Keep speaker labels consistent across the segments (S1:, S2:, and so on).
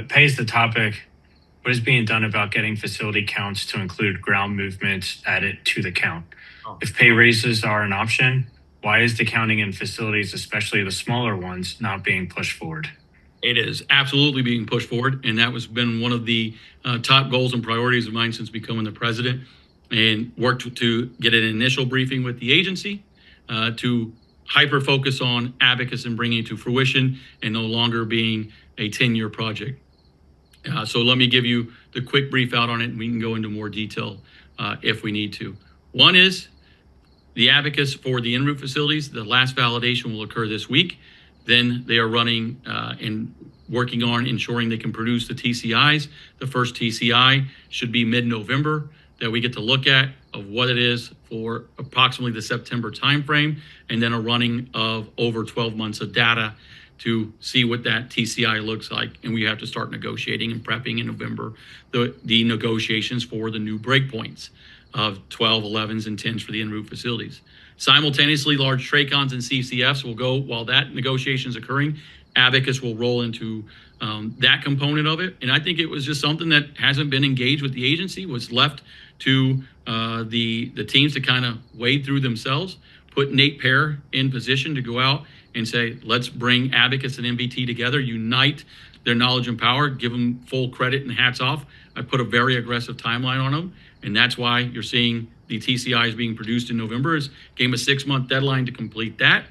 S1: pays the topic. What is being done about getting facility counts to include ground movements added to the count?
S2: Oh,
S1: If pay raises are an option, why is the counting in facilities, especially the smaller ones, not being pushed forward?
S3: It is absolutely being pushed forward, and that was been one of the top goals and priorities of mine since becoming the president. And worked to get an initial briefing with the agency to hyper focus on Abacus and bringing it to fruition, and no longer being a 10-year project. So let me give you the quick brief out on it, and we can go into more detail if we need to. One is the Abacus for the en route facilities. The last validation will occur this week. Then they are running and working on ensuring they can produce the TCIs. The first TCI should be mid-November that we get to look at of what it is for approximately the September timeframe, and then a running of over 12 months of data to see what that TCI looks like. And we have to start negotiating and prepping in November the negotiations for the new breakpoints of 12, 11s, and 10s for the en route facilities. Simultaneously, large TRACONs and CCFs will go while that negotiation is occurring. Abacus will roll into that component of it. And I think it was just something that hasn't been engaged with the agency, was left to the teams to kind of wade through themselves, put Nate Pear in position to go out and say, let's bring Abacus and MVT together, unite their knowledge and power, give them full credit and hats off. I put a very aggressive timeline on them, and that's why you're seeing the TCIs being produced in November. Is gave them a 6-month deadline to complete that.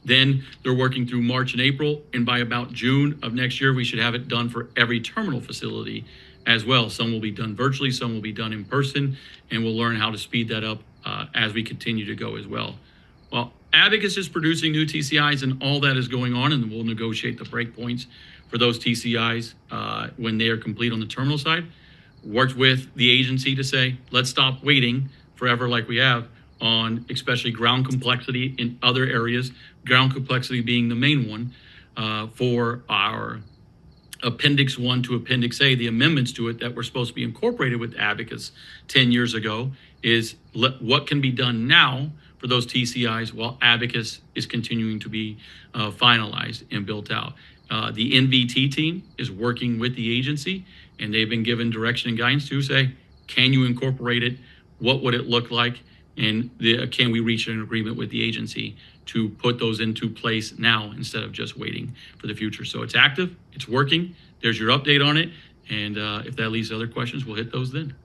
S3: Then they're working through March and April, and by about June of next year, we should have it done for every terminal facility as well. Some will be done virtually, some will be done in person, and we'll learn how to speed that up as we continue to go as well. Well, Abacus is producing new TCIs, and all that is going on, and we'll negotiate the breakpoints for those TCIs when they are complete on the terminal side. Worked with the agency to say, let's stop waiting forever like we have on especially ground complexity in other areas, ground complexity being the main one for our Appendix 1 to Appendix A, the amendments to it that were supposed to be incorporated with Abacus 10 years ago, is what can be done now for those TCIs while Abacus is continuing to be finalized and built out. The NVT team is working with the agency, and they've been given direction and guidance to say, can you incorporate it? What would it look like? And can we reach an agreement with the agency to put those into place now instead of just waiting for the future? So it's active, it's working. There's your update on it. And if that leads to other questions, we'll hit those then.